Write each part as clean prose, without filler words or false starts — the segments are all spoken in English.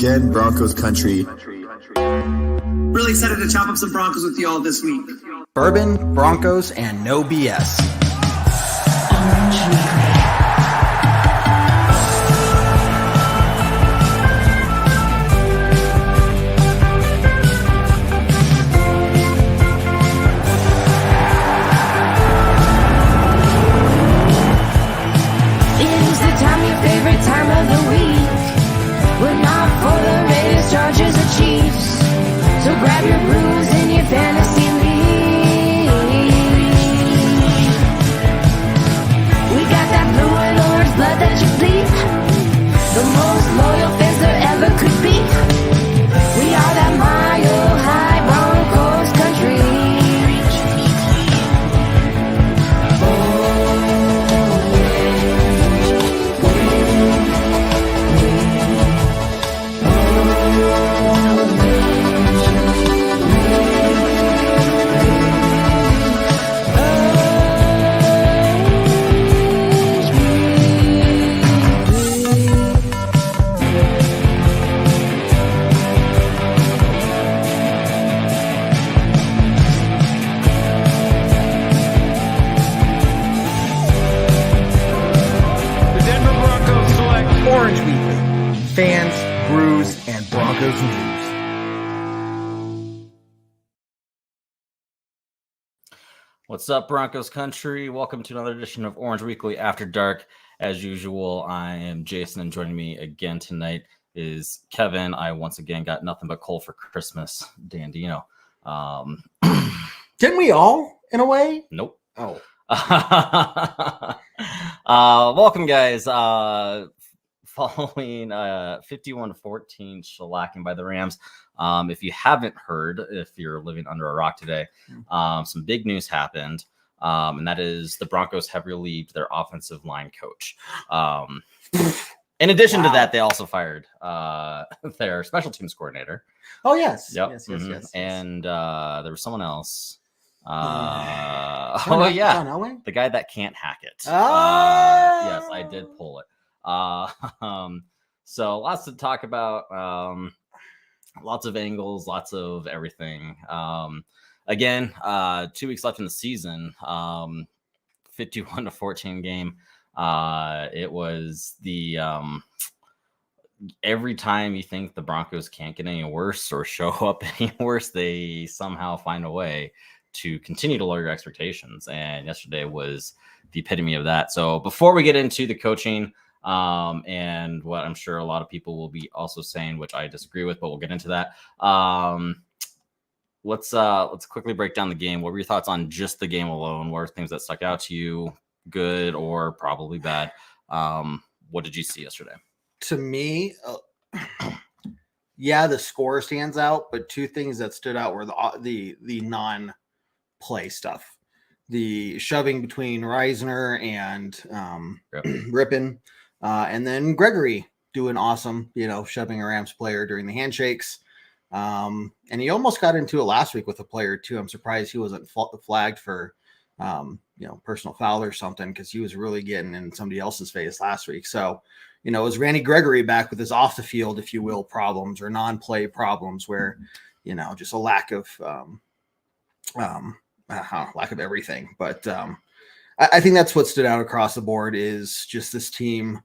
again, Broncos Country. Really excited to chop up some Broncos with you all this week. Bourbon, Broncos, and no BS. Time of the week. We're not for the Raiders, Chargers, or Chiefs. So grab your brews in your fantasy league. We got that blue and orange blood that you bleed. The most loyal fans there ever could be. We are that mile high Broncos country. Orange Weekly. Fans, brews, and Broncos news. What's up, Broncos Country? Welcome to another edition of Orange Weekly After Dark. As usual, I am Jason, and joining me again tonight is Kevin. I once again got nothing but coal for Christmas, Dandino. Didn't we all, in a way? Nope. Oh. Welcome, guys. Following 51-14 shellacking by the Rams. If you haven't heard, if you're living under a rock today, some big news happened, and that is the Broncos have relieved their offensive line coach. In addition to that, they also fired their special teams coordinator. Oh, yes. Yep. Yes. And there was someone else. John The guy that can't hack it. Yes, I did pull it. So lots to talk about, lots of angles, lots of everything. Again, 2 weeks left in the season, 51-14 game. It was the, every time you think the Broncos can't get any worse or show up any worse, they somehow find a way to continue to lower your expectations. And yesterday was the epitome of that. So before we get into the coaching, and what I'm sure a lot of people will be also saying, which I disagree with, but we'll get into that. Let's quickly break down the game. What were your thoughts on just the game alone? What are things that stuck out to you, good or probably bad? What did you see yesterday? To me, the score stands out, but two things that stood out were the non-play stuff. The shoving between Reisner and Rippon. And then Gregory doing awesome, shoving a Rams player during the handshakes. And he almost got into it last week with a player too. I'm surprised he wasn't flagged for, personal foul or something, because he was really getting in somebody else's face last week. So, it was Randy Gregory back with his off the field, if you will, problems or non-play problems where, just a lack of everything. But I think that's what stood out across the board is just this team.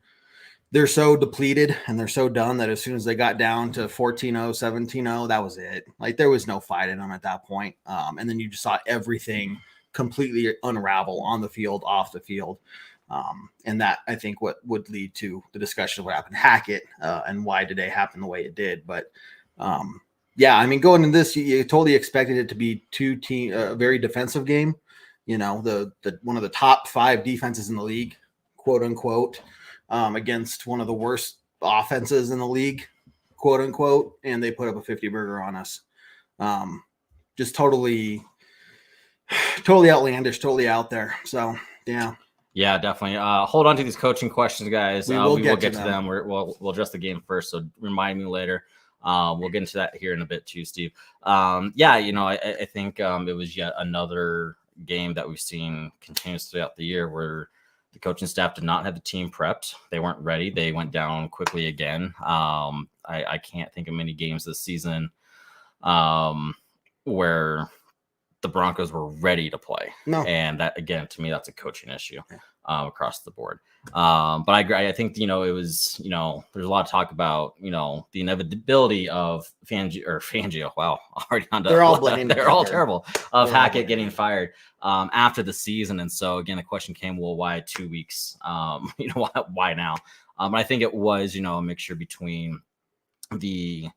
They're so depleted and they're so done that as soon as they got down to 14-0, 17-0, that was it. Like there was no fight in them at that point. And then you just saw everything completely unravel on the field, off the field. And that I think what would lead to the discussion of what happened to Hackett and why today happened the way it did. But going into this, you totally expected it to be a very defensive game. The one of the top 5 defenses in the league, quote unquote, against one of the worst offenses in the league, quote unquote, and they put up a 50 burger on us. Just totally outlandish, totally out there. So yeah. Yeah, definitely. Hold on to these coaching questions, guys. We will get to them. We'll address the game first, so remind me later. We'll get into that here in a bit too, Steve. I think it was yet another game that we've seen continuously throughout the year where The coaching staff did not have the team prepped. They weren't ready. They went down quickly again. I can't think of many games this season where the Broncos were ready to play. No. And that, again, to me, that's a coaching issue across the board. But I agree. I think, it was, there's a lot of talk about, the inevitability of Fangio. Wow. Already on They're all blaming. They're all terrible of Hackett getting fired after the season. And so, again, the question came, well, why 2 weeks? Why now? I think it was, a mixture between the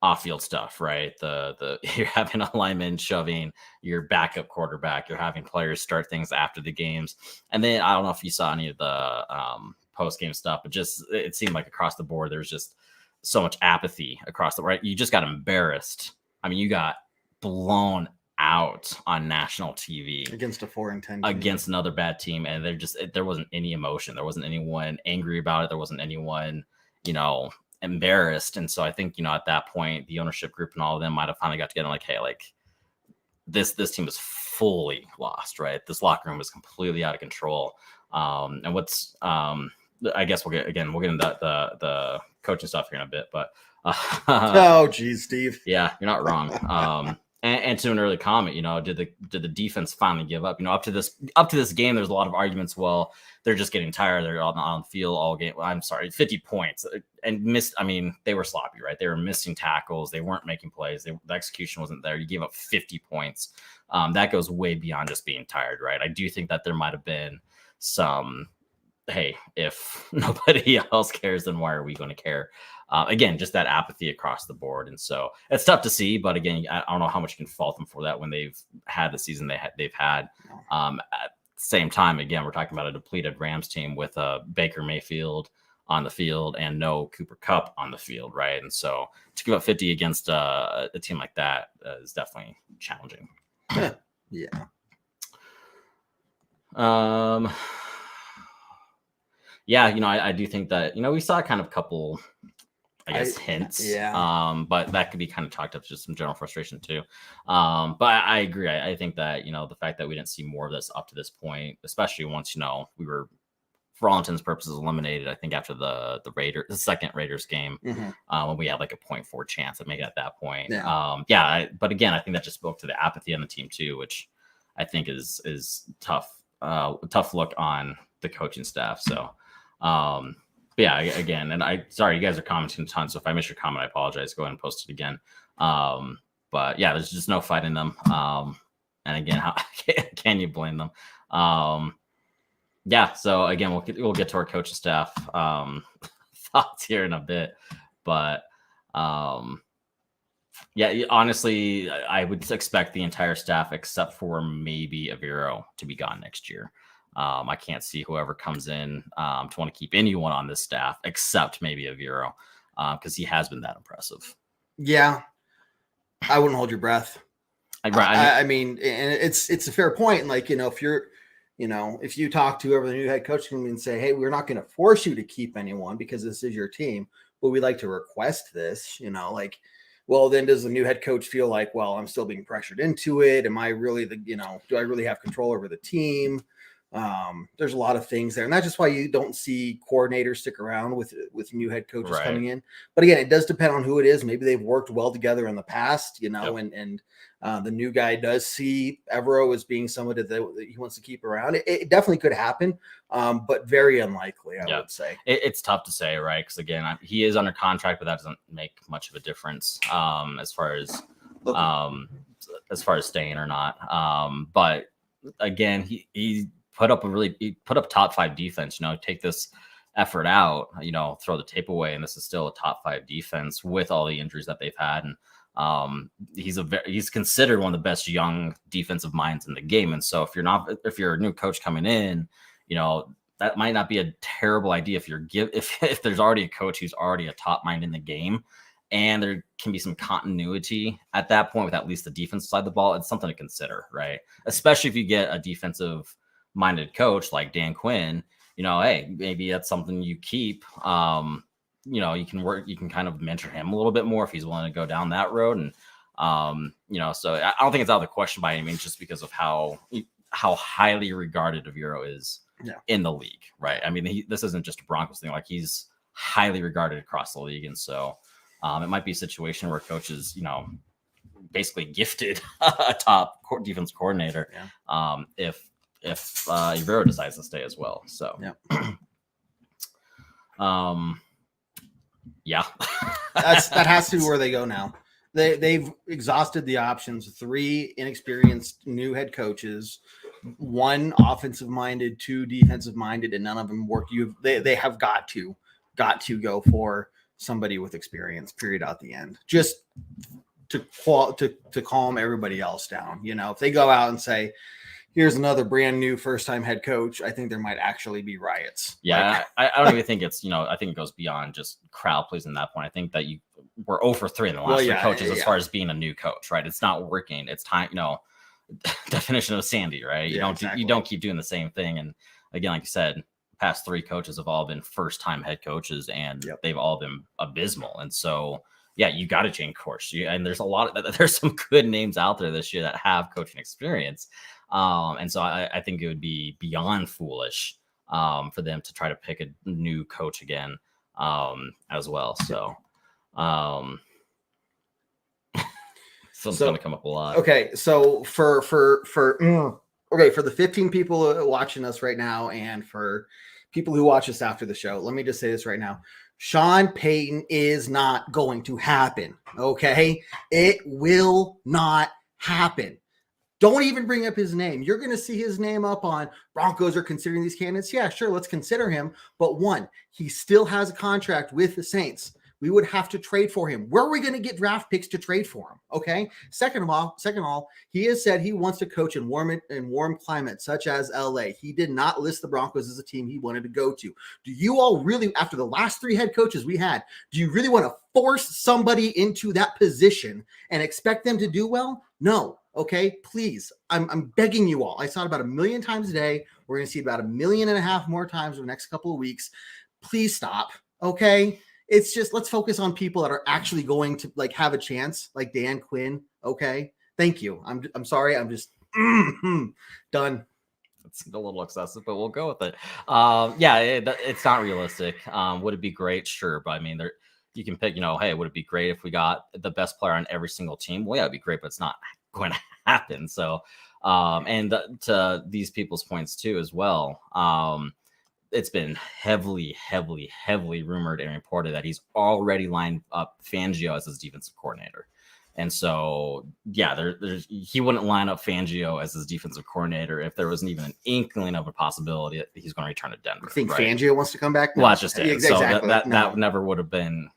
off-field stuff, right? The you're having a lineman shoving your backup quarterback. You're having players start things after the games, and then I don't know if you saw any of the post-game stuff, but it seemed like across the board there's just so much apathy across the right. You just got embarrassed. I mean, you got blown out on national TV against a 4-10 team. Against another bad team, and there wasn't any emotion. There wasn't anyone angry about it. There wasn't anyone, embarrassed. And so I think, at that point, the ownership group and all of them might have finally got together and like, hey, like this team is fully lost, right? This locker room is completely out of control. And what's I guess we'll get into the coaching stuff here in a bit, but oh geez, Steve. Yeah, you're not wrong. And to an early comment, did the defense finally give up? Up to this game, there's a lot of arguments. Well, they're just getting tired. They're on the field all game. I'm sorry, 50 points and missed. I mean, they were sloppy, right? They were missing tackles. They weren't making plays. The execution wasn't there. You gave up 50 points. That goes way beyond just being tired, right? I do think that there might have been some, hey, if nobody else cares, then why are we going to care? Again, just that apathy across the board. And so it's tough to see, but again, I don't know how much you can fault them for that when they've had the season they've had. At the same time, again, we're talking about a depleted Rams team with Baker Mayfield on the field and no Cooper Kupp on the field, right? And so to give up 50 against a team like that is definitely challenging. Yeah. Yeah, I do think that, we saw kind of a couple, I guess, hints. Yeah. But that could be kind of talked up to just some general frustration too. But I agree. I think that, the fact that we didn't see more of this up to this point, especially once, we were, for all intents and purposes, eliminated, I think, after the second Raiders game, when we had like a 0.4 chance of making it at that point. Yeah. But again, I think that just spoke to the apathy on the team too, which I think is tough look on the coaching staff. So, yeah, again, and sorry, you guys are commenting a ton. So if I miss your comment, I apologize. Go ahead and post it again. But yeah, there's just no fight in them. And again, how can you blame them? Yeah. So again, we'll get to our coaching staff thoughts here in a bit, but yeah, honestly, I would expect the entire staff, except for maybe Aviro, to be gone next year. I can't see whoever comes in to want to keep anyone on this staff except maybe Aviro, because he has been that impressive. Yeah, I wouldn't hold your breath. I mean, and it's a fair point. Like, if you're, if you talk to whoever the new head coach can and say, hey, we're not going to force you to keep anyone because this is your team, but we'd like to request this, like, well, then does the new head coach feel like, well, I'm still being pressured into it? Am I really do I really have control over the team? There's a lot of things there, and that's just why you don't see coordinators stick around with new head coaches coming in. But again, it does depend on who it is. Maybe they've worked well together in the past, and the new guy does see Evero as being somebody that he wants to keep around. It definitely could happen, but very unlikely, I would say. It's tough to say, right? Because again, he is under contract, but that doesn't make much of a difference as far as staying or not. But again, he put up top 5 defense, take this effort out, throw the tape away. And this is still a top 5 defense with all the injuries that they've had. And he's considered one of the best young defensive minds in the game. And so if you're a new coach coming in, that might not be a terrible idea if there's already a coach who's already a top mind in the game. And there can be some continuity at that point with at least the defensive side of the ball. It's something to consider, right? Especially if you get a defensive minded coach like Dan Quinn, hey, maybe that's something you keep. You can kind of mentor him a little bit more if he's willing to go down that road. And so I don't think it's out of the question by any means, just because of how highly regarded Aviro is in the league, right? I mean, this isn't just a Broncos thing. Like, he's highly regarded across the league. And so it might be a situation where coaches, basically gifted a top defense coordinator if Rivera decides to stay as well. So that has to be where they go now. They've exhausted the options. 3 inexperienced new head coaches, 1 offensive minded, 2 defensive minded, and none of them work. They have got to go for somebody with experience, period, at the end, just to calm everybody else down. If they go out and say, here's another brand new first-time head coach, I think there might actually be riots. Yeah, I don't even think it's, I think it goes beyond just crowd pleasing at that point. I think that we're 0 for 3 in the last 3 coaches as far as being a new coach, right? It's not working. It's time, definition of sandy, right? You don't keep doing the same thing. And again, like you said, past 3 coaches have all been first-time head coaches, and they've all been abysmal. And so, you got to change course. And there's there's some good names out there this year that have coaching experience. And so I think it would be beyond foolish for them to try to pick a new coach again as well. So something's going to come up a lot. Okay, so for the 15 people watching us right now, and for people who watch us after the show, let me just say this right now. Sean Payton is not going to happen. Okay, it will not happen. Don't even bring up his name. You're going to see his name up on Broncos are considering these candidates. Yeah, sure, let's consider him. But 1, he still has a contract with the Saints. We would have to trade for him. Where are we going to get draft picks to trade for him? Okay. Second of all, he has said he wants to coach in warm climates such as LA. He did not list the Broncos as a team he wanted to go to. Do you all really, after the last 3 head coaches we had, do you really want to force somebody into that position and expect them to do well? No. Okay, please. I'm begging you all. I saw it about 1 million times a day. We're going to see it about 1.5 million more times in the next couple of weeks. Please stop. Okay. It's just, let's focus on people that are actually going to have a chance, like Dan Quinn. Okay. Thank you. I'm sorry. I'm just done. It's a little excessive, but we'll go with it. It's not realistic. Would it be great? Sure. But I mean, you can pick, hey, would it be great if we got the best player on every single team? Well, yeah, it'd be great, but it's not going to happen. So, to these people's points too, as well. It's been heavily rumored and reported that he's already lined up Fangio as his defensive coordinator. And so, he wouldn't line up Fangio as his defensive coordinator if there wasn't even an inkling of a possibility that he's going to return to Denver. You think Fangio wants to come back? No. Well, that's just it. Exactly. So that never would have been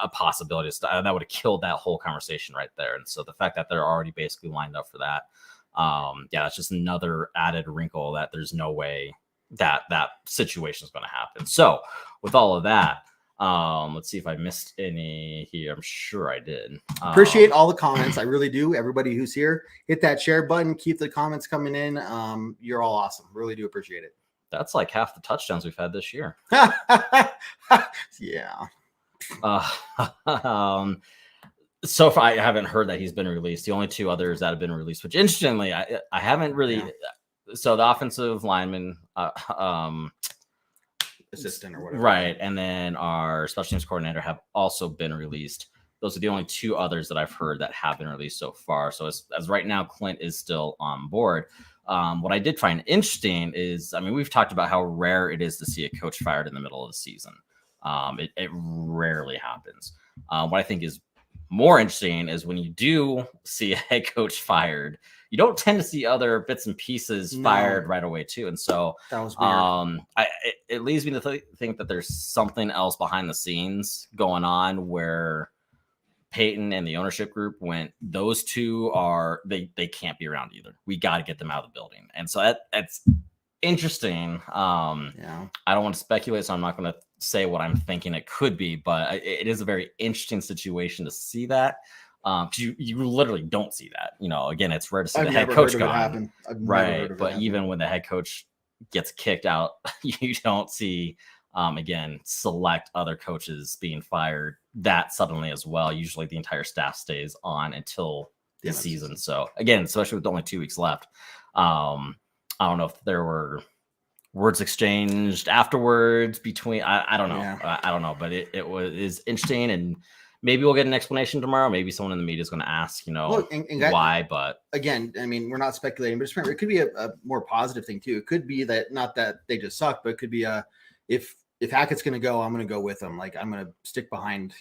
a possibility. That would have killed that whole conversation right there. And so the fact that they're already basically lined up for that, that's just another added wrinkle that there's no way that situation is going to happen. So with all of that, let's see if I missed any here. I'm sure I did. Appreciate all the comments. I really do. Everybody who's here, hit that share button. Keep the comments coming in. You're all awesome. Really do appreciate it. That's like half the touchdowns we've had this year. Yeah. So far, I haven't heard that he's been released. The only 2 others that have been released, which interestingly, I haven't really. Yeah. So the offensive lineman, assistant or whatever, right, and then our special teams coordinator have also been released. Those are the only 2 others that I've heard that have been released so far. So as right now, Clint is still on board. What I did find interesting is, I mean, we've talked about how rare it is to see a coach fired in the middle of the season. It rarely happens. What I think is more interesting is when you do see a head coach fired, you don't tend to see other bits and pieces fired right away too. And so that was weird. It leads me to think that there's something else behind the scenes going on where Peyton and the ownership group went, those 2 are, they can't be around either. We got to get them out of the building. And so that's interesting. I don't want to speculate, so I'm not going to say what I'm thinking it could be, but it is a very interesting situation to see that. Because you literally don't see that. Again, it's rare to see the head coach gone. Right. But even when the head coach gets kicked out, you don't see, again, select other coaches being fired that suddenly as well. Usually the entire staff stays on until the season. So again, especially with only 2 weeks left. I don't know if there were words exchanged afterwards between. I don't know. Yeah. I don't know, but it is interesting, and maybe we'll get an explanation tomorrow. Maybe someone in the media is going to ask, Look, and why. But again, I mean, we're not speculating, but just remember, it could be a more positive thing too. It could be that not that they just suck, but it could be if Hackett's going to go, I'm going to go with him. Like I'm going to stick behind,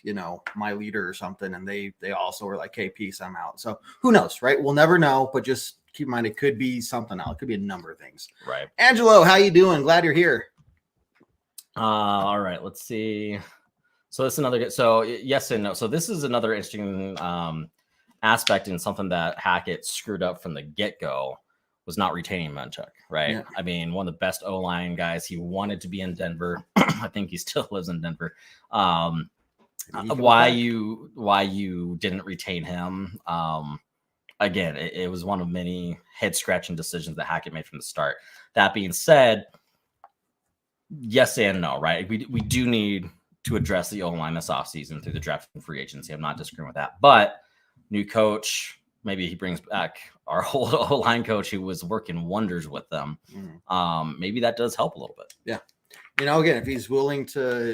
my leader or something. And they also were like, hey, peace, I'm out. So who knows, right? We'll never know, but just keep in mind, it could be something else. It could be a number of things. Right. Angelo, how you doing? Glad you're here. All right, let's see. So this is another good. So yes and no. So this is another interesting aspect in something that Hackett screwed up from the get-go was not retaining Munchak, right? Yeah. I mean, one of the best O-line guys. He wanted to be in Denver. I think he still lives in Denver. Why you didn't retain him? Again, it was one of many head-scratching decisions that Hackett made from the start. That being said, yes and no, right? We do need to address the O-line this offseason through the draft and free agency. I'm not disagreeing with that. But new coach, maybe he brings back our old O-line coach who was working wonders with them. Maybe that does help a little bit. Yeah. Again, if he's willing to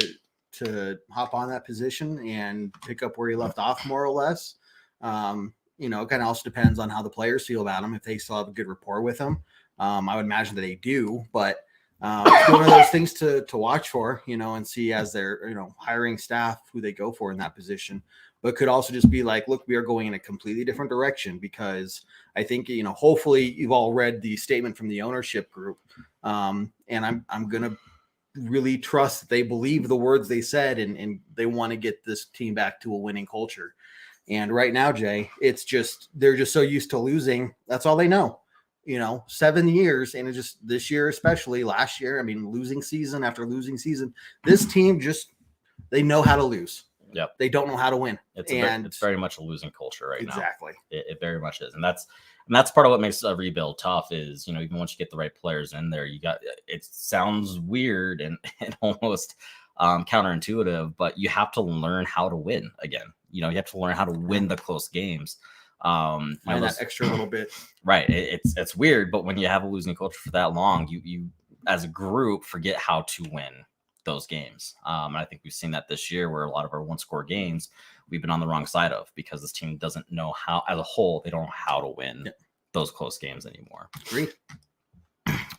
hop on that position and pick up where he left off, more or less, it kind of also depends on how the players feel about him. If they still have a good rapport with him, I would imagine that they do, but it's one of those things to watch for, and see as they're, hiring staff who they go for in that position. But could also just be like, look, we are going in a completely different direction, because I think, hopefully you've all read the statement from the ownership group. And I'm going to really trust that they believe the words they said, and they want to get this team back to a winning culture. And right now, Jay, it's just, they're just so used to losing. That's all they know. 7 years, and it just this year, especially last year, I mean, losing season after losing season, this team they know how to lose. Yep. They don't know how to win. It's very much a losing culture right now. Exactly. It very much is. And that's part of what makes a rebuild tough is, even once you get the right players in there, it sounds weird and almost counterintuitive, but you have to learn how to win again. You have to learn how to win the close games. That extra little bit. Right. It's weird, but when you have a losing culture for that long, you as a group forget how to win those games. And I think we've seen that this year where a lot of our one-score games we've been on the wrong side of, because this team doesn't know how, as a whole, they don't know how to win those close games anymore. Agreed.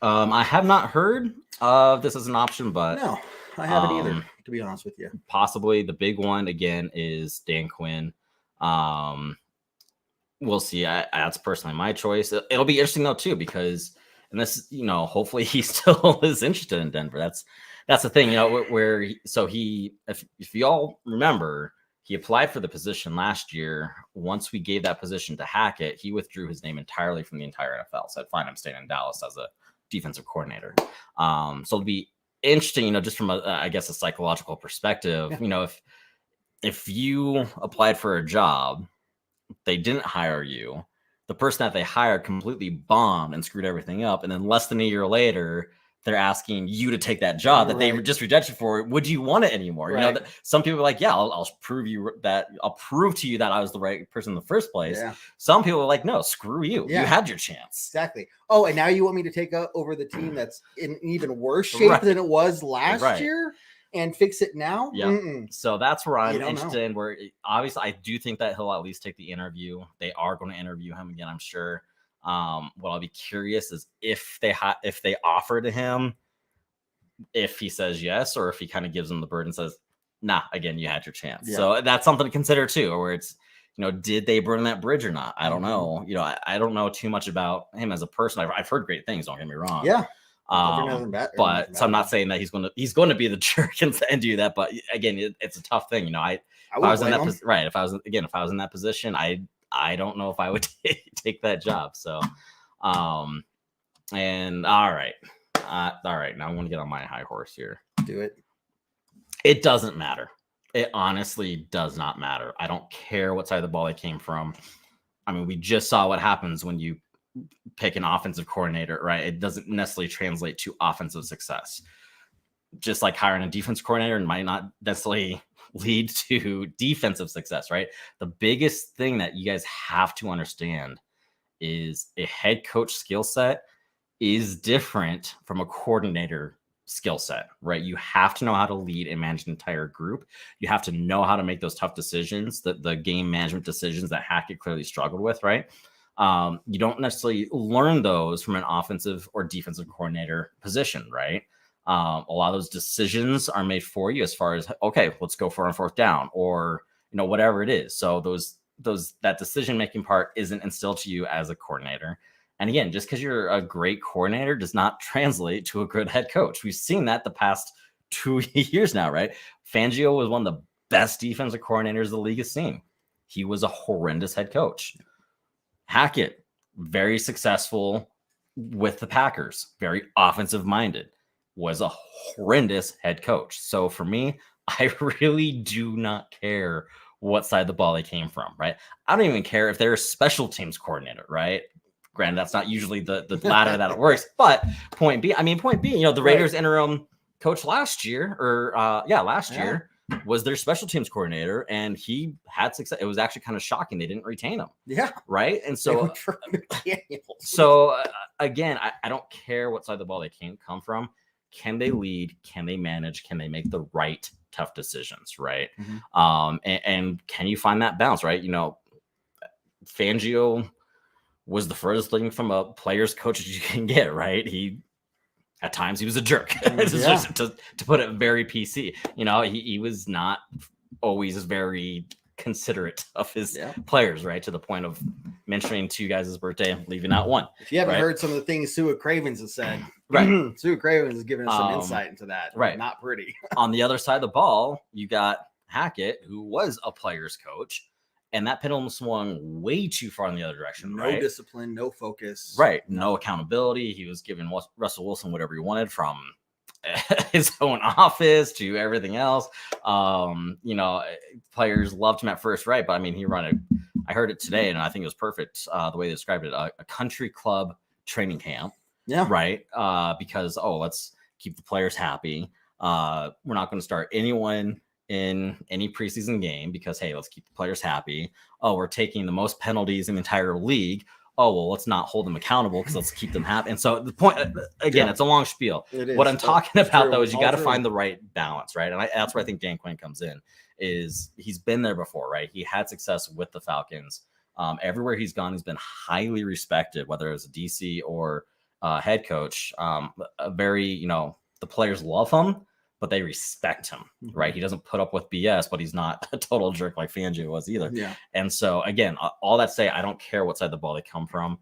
I have not heard of this as an option, but no, I haven't either, to be honest with you. Possibly the big one again is Dan Quinn. We'll see. That's personally my choice. It'll be interesting though too, because, and this, hopefully he still is interested in Denver. That's the thing, if you all remember, he applied for the position last year. Once we gave that position to Hackett, he withdrew his name entirely from the entire NFL. Said, fine, I'm staying in Dallas as a defensive coordinator. So it'll be interesting, just from a psychological perspective, if you applied for a job, they didn't hire you, the person that they hired completely bombed and screwed everything up, and then less than a year later they're asking you to take that job that they just rejected for. Would you want it anymore? Right. Some people are like, yeah, I'll prove to you that I was the right person in the first place. Yeah. Some people are like, no, screw you. Yeah. You had your chance. Exactly. Oh, and now you want me to take over the team that's in even worse shape than it was last year and fix it now? Yeah. So that's where I'm interested in, where obviously I do think that he'll at least take the interview. They are going to interview him again, I'm sure. What I'll be curious is if they offer to him, if he says yes, or if he kind of gives them the bird and says, nah, again, you had your chance. Yeah. So that's something to consider too, where it's, did they burn that bridge or not? I don't know. I don't know too much about him as a person. I've heard great things, don't get me wrong. Yeah. But so I'm not saying that he's going to be the jerk and do that. But again, it's a tough thing. If I was in that position, I don't know if I would take that job. So, and all right. Now I want to get on my high horse here. Do it. It doesn't matter. It honestly does not matter. I don't care what side of the ball they came from. I mean, we just saw what happens when you pick an offensive coordinator, right? It doesn't necessarily translate to offensive success. Just like hiring a defense coordinator might not necessarily lead to defensive success, right? The biggest thing that you guys have to understand is a head coach skill set is different from a coordinator skill set, right? You have to know how to lead and manage an entire group. You have to know how to make those tough decisions, the game management decisions that Hackett clearly struggled with, right? You don't necessarily learn those from an offensive or defensive coordinator position, right? A lot of those decisions are made for you as far as, okay, let's go for on fourth down, or whatever it is. So that decision making part isn't instilled to you as a coordinator. And again, just because you're a great coordinator does not translate to a good head coach. We've seen that the past 2 years now, right? Fangio was one of the best defensive coordinators the league has seen. He was a horrendous head coach. Hackett, very successful with the Packers, very offensive minded, was a horrendous head coach. So for me, I really do not care what side of the ball they came from, right? I don't even care if they're a special teams coordinator, right? Granted, that's not usually the ladder that it works, but point B, the Raiders interim coach last year, year was their special teams coordinator, and he had success. It was actually kind of shocking they didn't retain him. Yeah. Right. And so, again, I don't care what side of the ball they come from. Can they lead? Can they manage? Can they make the right tough decisions? Right. Mm-hmm. And can you find that balance? Right. Fangio was the furthest thing from a player's coach that you can get, right? At times he was a jerk, to put it very PC. He was not always very considerate of his players, right? To the point of mentioning 2 guys' birthday and leaving out one. If you haven't heard some of the things Sue Cravens has said, right? Sue Cravens has given us some insight into that. Right. Not pretty. On the other side of the ball, you got Hackett, who was a player's coach. And that pendulum swung way too far in the other direction. No discipline, no focus. Right. No accountability. He was giving Russell Wilson whatever he wanted, from his own office to everything else. Players loved him at first, right? But he I heard it today, and I think it was perfect the way they described it, a country club training camp. Yeah. Right. Because, let's keep the players happy. We're not going to start anyone in any preseason game because, hey, let's keep the players happy. Oh, we're taking the most penalties in the entire league. Oh, well, let's not hold them accountable because let's keep them happy. And so the point, again, it's a long spiel. What I'm talking about, though, is you got to find the right balance, right? And that's where I think Dan Quinn comes in, is he's been there before, right? He had success with the Falcons. Everywhere he's gone, he's been highly respected, whether it was a DC or head coach. The players love him, but they respect him, right? He doesn't put up with BS, but he's not a total jerk like Fangio was either. Yeah. And so, again, all that say, I don't care what side of the ball they come from.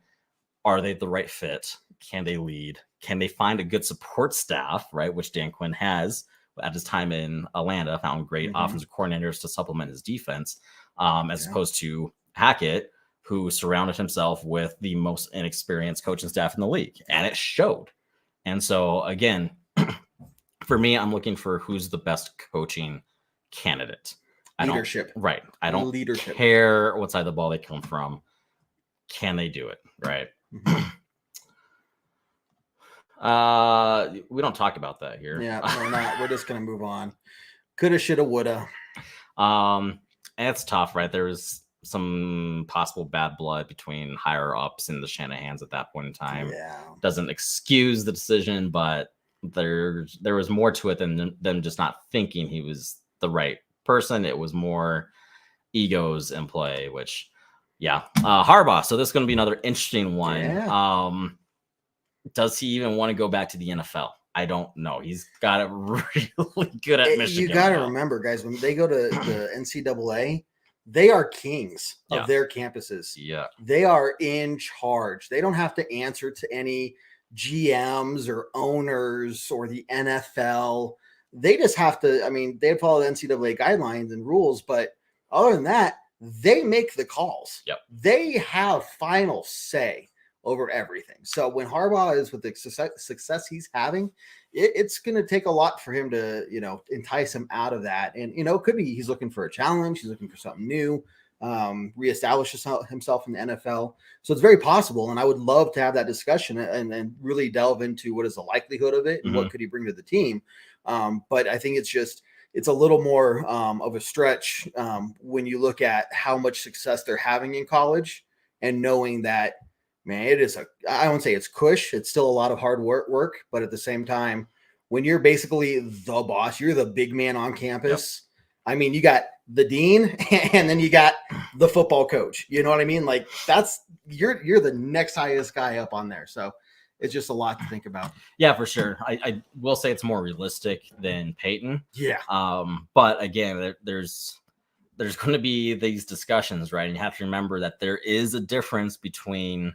Are they the right fit? Can they lead? Can they find a good support staff, right? Which Dan Quinn has at his time in Atlanta, found great offensive coordinators to supplement his defense, as opposed to Hackett, who surrounded himself with the most inexperienced coaching staff in the league. And it showed. And so, again, for me, I'm looking for who's the best coaching candidate. Leadership. I don't care what side of the ball they come from. Can they do it? Right. We don't talk about that here. Yeah, we're not. We're just going to move on. Coulda, shoulda, woulda. And it's tough, right? There was some possible bad blood between higher ups and the Shanahans at that point in time. Yeah. Doesn't excuse the decision, but there was more to it than them just not thinking he was the right person. It was more egos in play, which, Harbaugh. So this is going to be another interesting one. Yeah. Does he even want to go back to the NFL? I don't know. He's got it really good at Michigan. You got to remember, guys, when they go to the NCAA, they are kings of their campuses. Yeah. They are in charge. They don't have to answer to any GMs or owners or the NFL. They just have to, they follow the NCAA guidelines and rules, but other than that, they make the calls. Yep. They have final say over everything. So when Harbaugh is with the success he's having, it's going to take a lot for him to, entice him out of that. And, it could be he's looking for a challenge. He's looking for something new. Reestablish himself in the NFL. So it's very possible. And I would love to have that discussion and really delve into what is the likelihood of it and what could he bring to the team. But I think it's a little more of a stretch when you look at how much success they're having in college and knowing that man, it is I won't say it's cush. It's still a lot of hard work, but at the same time, when you're basically the boss, you're the big man on campus. Yep. I mean, you got the dean and then you got the football coach. You know what I mean? Like you're the next highest guy up on there. So it's just a lot to think about. Yeah, for sure. I will say it's more realistic than Peyton. Yeah. But again, there's going to be these discussions, right? And you have to remember that there is a difference between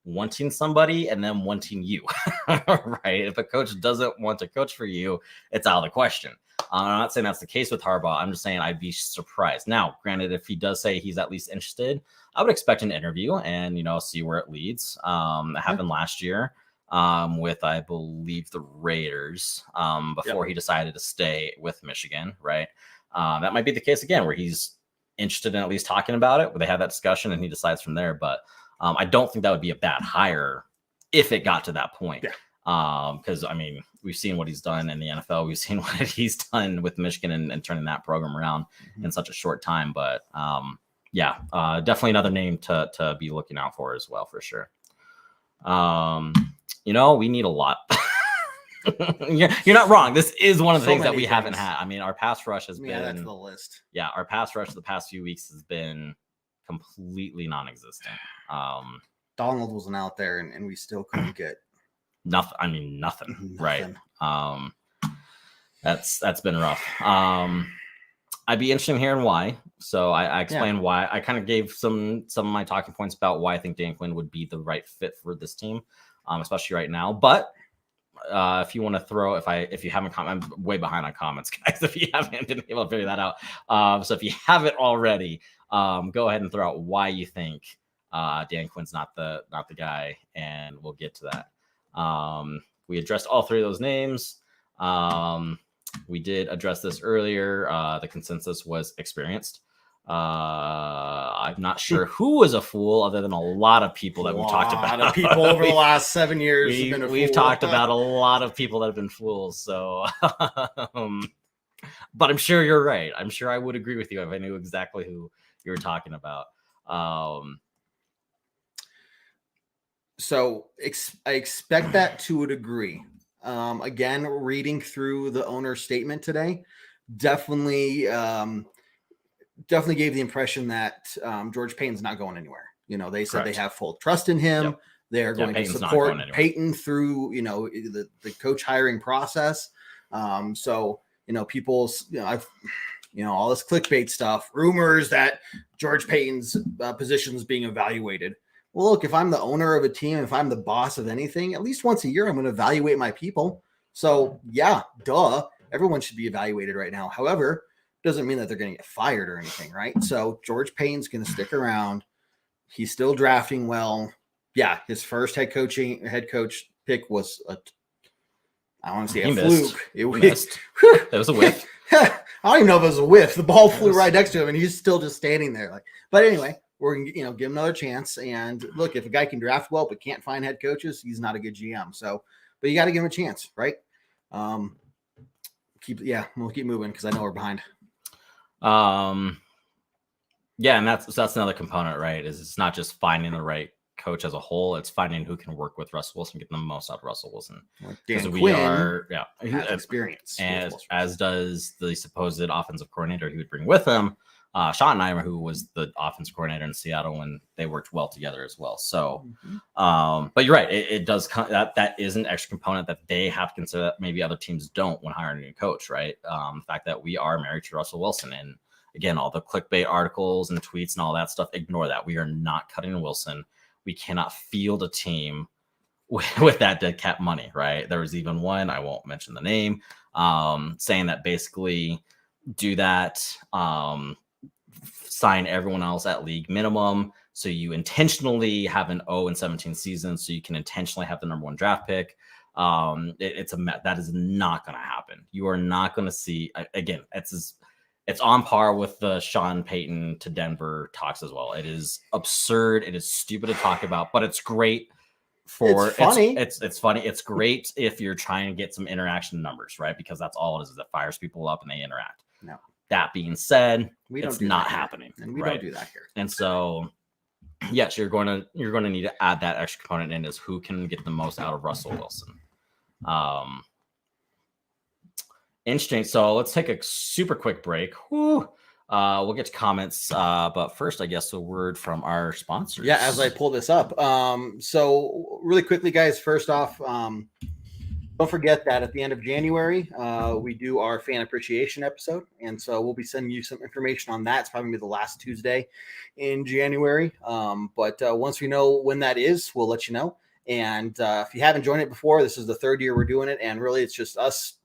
wanting somebody and then wanting you, right? If a coach doesn't want to coach for you, it's out of the question. I'm not saying that's the case with Harbaugh. I'm just saying I'd be surprised. Now, granted, if he does say he's at least interested, I would expect an interview and, see where it leads. That happened last year with, I believe, the Raiders before he decided to stay with Michigan, right? That might be the case again, where he's interested in at least talking about it, where they have that discussion and he decides from there. But I don't think that would be a bad hire if it got to that point. Yeah. Because I mean, we've seen what he's done in the NFL. We've seen what he's done with Michigan and turning that program around in such a short time. But definitely another name to be looking out for as well, for sure. We need a lot. You're not wrong. This is one of the things that we haven't had. I mean, our pass rush has been that's the list. Yeah, our pass rush the past few weeks has been completely non-existent. Donald wasn't out there, and we still couldn't get nothing. I mean, nothing. Right. That's been rough. I'd be interested in hearing why. So I explained why. I kind of gave some of my talking points about why I think Dan Quinn would be the right fit for this team, especially right now. But if you want to throw, if you haven't I'm way behind on comments, guys. If you haven't been able to figure that out, so if you haven't already, go ahead and throw out why you think Dan Quinn's not the guy, and we'll get to that. We addressed all three of those names. We did address this earlier. The consensus was experienced. I'm not sure who was a fool, other than a lot of people that we've talked about. A lot of people over the last 7 years have been a fool. We've talked about a lot of people that have been fools. So, but I'm sure you're right. I'm sure I would agree with you if I knew exactly who you were talking about. So I expect that to a degree. Again, reading through the owner's statement today, definitely gave the impression that George Payton's not going anywhere. They said Correct. They have full trust in him. Yep. They're going to support Payton through, the coach hiring process. So, people's, all this clickbait stuff, rumors that George Payton's position is being evaluated. Well, look, if I'm the owner of a team, if I'm the boss of anything, at least once a year, I'm going to evaluate my people. So yeah, duh. Everyone should be evaluated right now. However, doesn't mean that they're going to get fired or anything, right? So George Payton's going to stick around. He's still drafting well. Yeah, his first head coach pick was I want to say a fluke. It missed. That was a whiff. I don't even know if it was a whiff. The ball flew right next to him, and he's still just standing there. But anyway, we're gonna give him another chance. And look, if a guy can draft well but can't find head coaches, he's not a good GM. So, but you got to give him a chance, right? We'll keep moving because I know we're behind. Yeah, and that's another component, right? Is it's not just finding the right coach as a whole; it's finding who can work with Russell Wilson, get the most out of Russell Wilson. Dan we Quinn has experience, and as does the supposed offensive coordinator he would bring with him, Sean Nymer, who was the offensive coordinator in Seattle when they worked well together as well. So, but you're right; it does that is an extra component that they have to consider that maybe other teams don't when hiring a new coach, right? The fact that we are married to Russell Wilson, and again, all the clickbait articles and tweets and all that stuff, ignore that. We are not cutting Wilson. We cannot field a team with that dead cap money, right? There was even one, I won't mention the name, saying that basically do that, sign everyone else at league minimum. So you intentionally have an 0-17 season, so you can intentionally have the number one draft pick. That is not going to happen. You are not going to see, again, it's on par with the Sean Payton to Denver talks as well. It is absurd. It is stupid to talk about, but it's great for it's funny. It's funny. It's great if you're trying to get some interaction numbers, right? Because that's all it is that fires people up and they interact. No. That being said, it's not happening. And we don't do that here. And so yes, you're going to need to add that extra component in, is who can get the most out of Russell Wilson. Interesting. So let's take a super quick break. Whew. We'll get to comments, but first, I guess, a word from our sponsors. Yeah, as I pull this up. So really quickly, guys, first off, don't forget that at the end of January, we do our fan appreciation episode. And so we'll be sending you some information on that. It's probably gonna be the last Tuesday in January. But once we know when that is, we'll let you know. And if you haven't joined it before, this is the third year we're doing it. And really, it's just us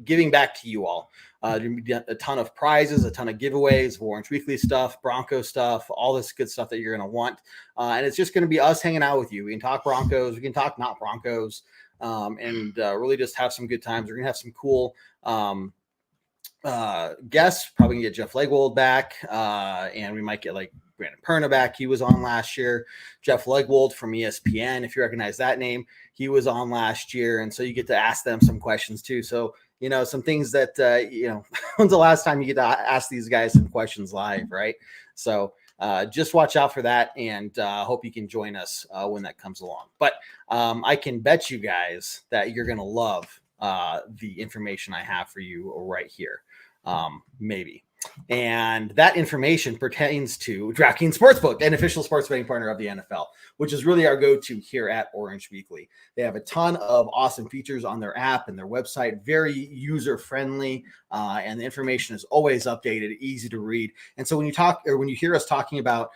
giving back to you all. A ton of prizes, a ton of giveaways, Orange Weekly stuff, Bronco stuff, all this good stuff that you're going to want. And it's just going to be us hanging out with you. We can talk Broncos, we can talk not Broncos, and really just have some good times. We're going to have some cool guests. Probably going to get Jeff Legwold back, and we might get like Brandon Perna back. He was on last year. Jeff Legwold from ESPN, if you recognize that name, he was on last year. And so you get to ask them some questions too. So, you know, some things that, when's the last time you get to ask these guys some questions live, right? So just watch out for that, and hope you can join us when that comes along. But I can bet you guys that you're going to love the information I have for you right here. Maybe. And that information pertains to DraftKings Sportsbook, an official sports betting partner of the NFL, which is really our go-to here at Orange Weekly. They have a ton of awesome features on their app and their website, very user-friendly, and the information is always updated, easy to read. And so when you hear us talking about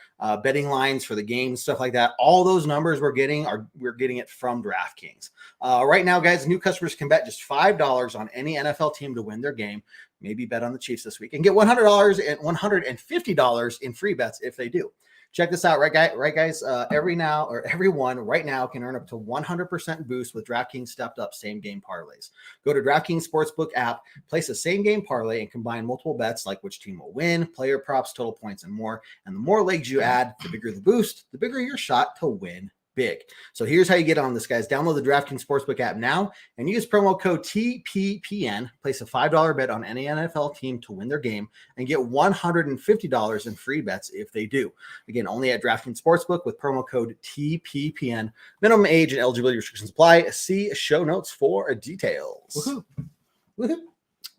betting lines for the game, stuff like that, all those numbers we're getting it from DraftKings. Right now, guys, new customers can bet just $5 on any NFL team to win their game. Maybe bet on the Chiefs this week and get $100 and $150 in free bets if they do. Check this out, right, guys? Everyone right now can earn up to 100% boost with DraftKings stepped up same game parlays. Go to DraftKings Sportsbook app, place a same game parlay, and combine multiple bets like which team will win, player props, total points, and more. And the more legs you add, the bigger the boost, the bigger your shot to win big. So here's how you get on this, guys. Download the DraftKings Sportsbook app now and use promo code TPPN. Place a $5 bet on any NFL team to win their game and get $150 in free bets if they do. Again, only at DraftKings Sportsbook with promo code TPPN. Minimum age and eligibility restrictions apply. See show notes for details. Woohoo. Woohoo.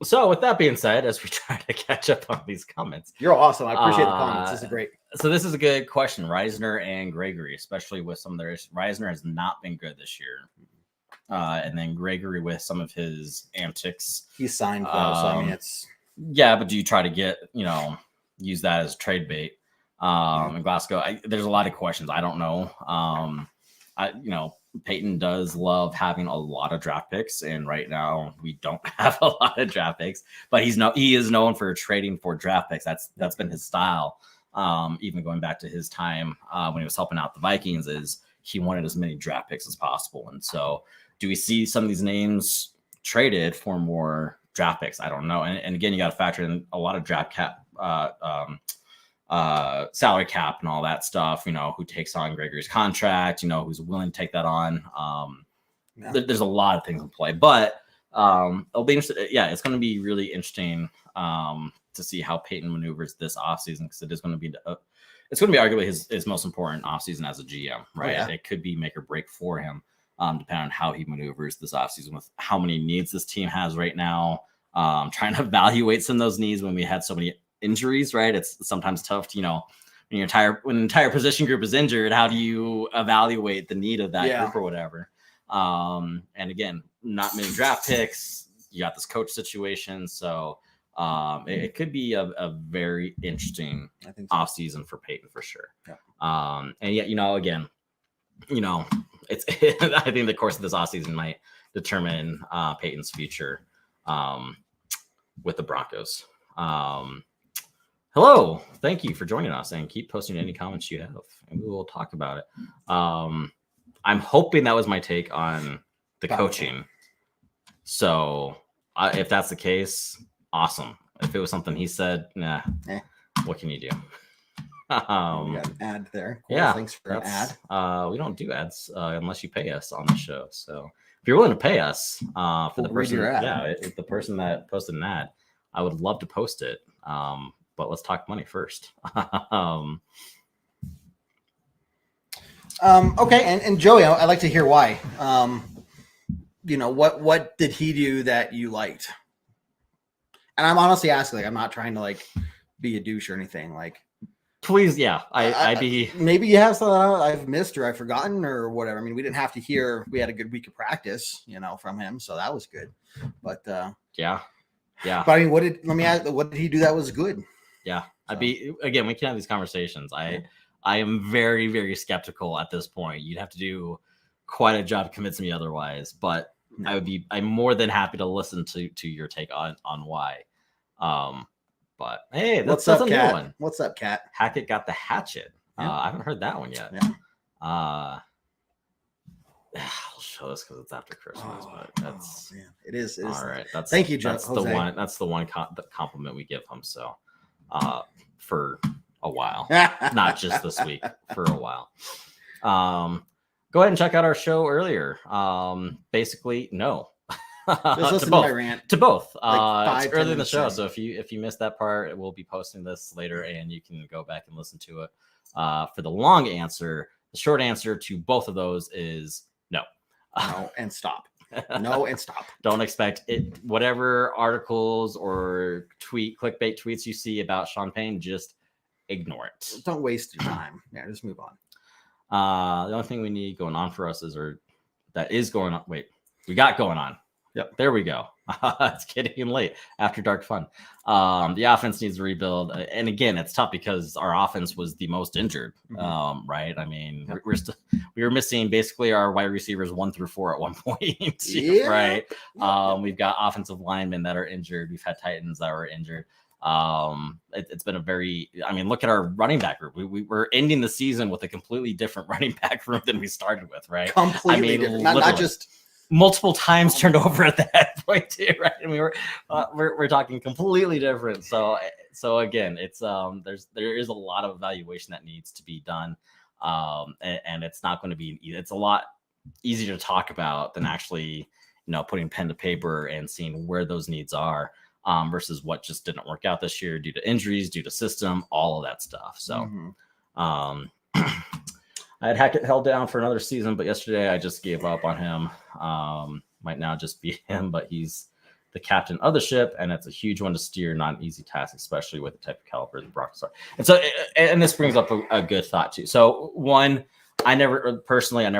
So with that being said, as we try to catch up on these comments. You're awesome. I appreciate the comments. This is great. So this is a good question. Reisner and Gregory, especially with some of their Reisner has not been good this year. And then Gregory with some of his antics. He's signed though, so I mean it's but do you try to get, use that as trade bait? In Glasgow, there's a lot of questions. I don't know. Peyton does love having a lot of draft picks, and right now we don't have a lot of draft picks. But he is known for trading for draft picks. That's been his style. Even going back to his time when he was helping out the Vikings, is he wanted as many draft picks as possible. And so, do we see some of these names traded for more draft picks? I don't know. And again, you got to factor in a lot of draft cap. Salary cap and all that stuff, who takes on Gregory's contract, who's willing to take that on. There's a lot of things in play, but it'll be interesting. Yeah, it's going to be really interesting to see how Peyton maneuvers this offseason, because it is going to be arguably his most important offseason as a GM, right? Oh, yeah. It could be make or break for him, depending on how he maneuvers this offseason with how many needs this team has right now. Trying to evaluate some of those needs when we had so many injuries, right? It's sometimes tough to, when an entire position group is injured, how do you evaluate the need of that group or whatever? And again, not many draft picks. You got this coach situation. So it could be a very interesting offseason for Peyton for sure. Yeah. And yet, again, it's I think the course of this offseason might determine Peyton's future with the Broncos. Hello, thank you for joining us, and keep posting any comments you have, and we will talk about it. I'm hoping that was my take on the coaching. So if that's the case, awesome. If it was something he said, what can you do? We got an ad there. Cool. Yeah, Thanks for an ad. We don't do ads unless you pay us on the show. So if you're willing to pay us for the person, the person that posted an ad, I would love to post it. But let's talk money first. Okay, and Joey, I'd like to hear why. What did he do that you liked? And I'm honestly asking, like, I'm not trying to like be a douche or anything. Like, please, yeah, I'd be. Maybe you have something I've missed or I've forgotten or whatever. I mean, we didn't have to hear. We had a good week of practice, from him, so that was good. But yeah. But I mean, let me ask, what did he do that was good? Yeah, I'd be, again, we can have these conversations. I am very, very skeptical at this point. You'd have to do quite a job convincing me otherwise, but I'm more than happy to listen to your take on why. But hey, that's a new one. What's up, Cat? Hackett got the hatchet. Yeah. I haven't heard that one yet. Yeah. I'll show this because it's after Christmas, but that's man. It is all right. Thank you, Joe. That's the one. That's the one compliment we give him. So, for a while, not just this week, for a while. Go ahead and check out our show earlier. Basically, no. Just listen to my rant. To both. Like it's early in the show, so if you missed that part, we'll be posting this later, and you can go back and listen to it. For the long answer, the short answer to both of those is no. No and stop. No and stop. Don't expect it. Whatever articles or clickbait tweets you see about Sean Payne, just ignore it. Don't waste your time. Yeah, just move on. The only thing we need going on for us we got going on. Yep, there we go. It's getting late. After dark fun. The offense needs a rebuild, and again, it's tough because our offense was the most injured. Right? I mean, we were missing basically our wide receivers 1 through 4 at one point. Right? We've got offensive linemen that are injured. We've had Titans that were injured. It's been look at our running back group. We're ending the season with a completely different running back group than we started with, right? Completely different. Not just multiple times turned over at that point too, right? And we're talking completely different. So again, it's there is a lot of evaluation that needs to be done. And it's not going to be, it's a lot easier to talk about than actually, putting pen to paper and seeing where those needs are. Versus what just didn't work out this year due to injuries, due to system, all of that stuff. So, I had Hackett held down for another season, but yesterday I just gave up on him. Might now just be him, but he's the captain of the ship, and it's a huge one to steer, not an easy task, especially with the type of caliber the Broncos are. And so, and this brings up a good thought too. So, one, I never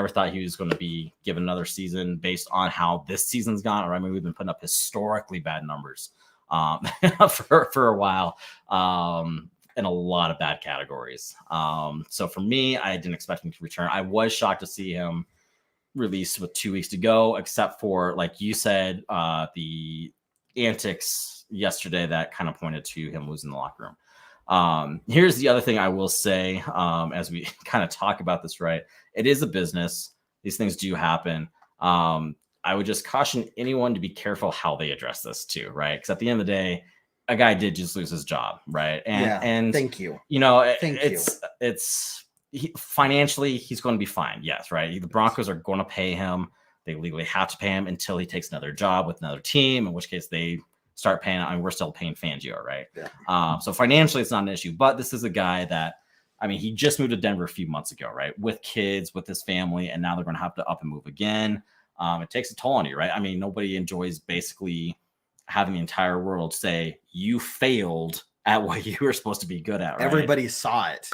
thought he was going to be given another season based on how this season's gone. Or I mean, we've been putting up historically bad numbers for a while, in a lot of bad categories. So for me, I didn't expect him to return. I was shocked to see him released with 2 weeks to go, except for, like you said, the antics yesterday that kind of pointed to him losing the locker room. Here's the other thing I will say, as we kind of talk about this, right? It is a business. These things do happen. I would just caution anyone to be careful how they address this too, right? Because at the end of the day, a guy did just lose his job, right? And thank you. Financially, he's going to be fine. Yes, right. The Broncos are going to pay him. They legally have to pay him until he takes another job with another team, in which case they start paying. I mean, we're still paying Fangio, right? Yeah. So financially, it's not an issue. But this is a guy that, he just moved to Denver a few months ago, right? With kids, with his family, and now they're going to have to up and move again. It takes a toll on you, right? I mean, nobody enjoys basically having the entire world say you failed at what you were supposed to be good at, right? Everybody saw it,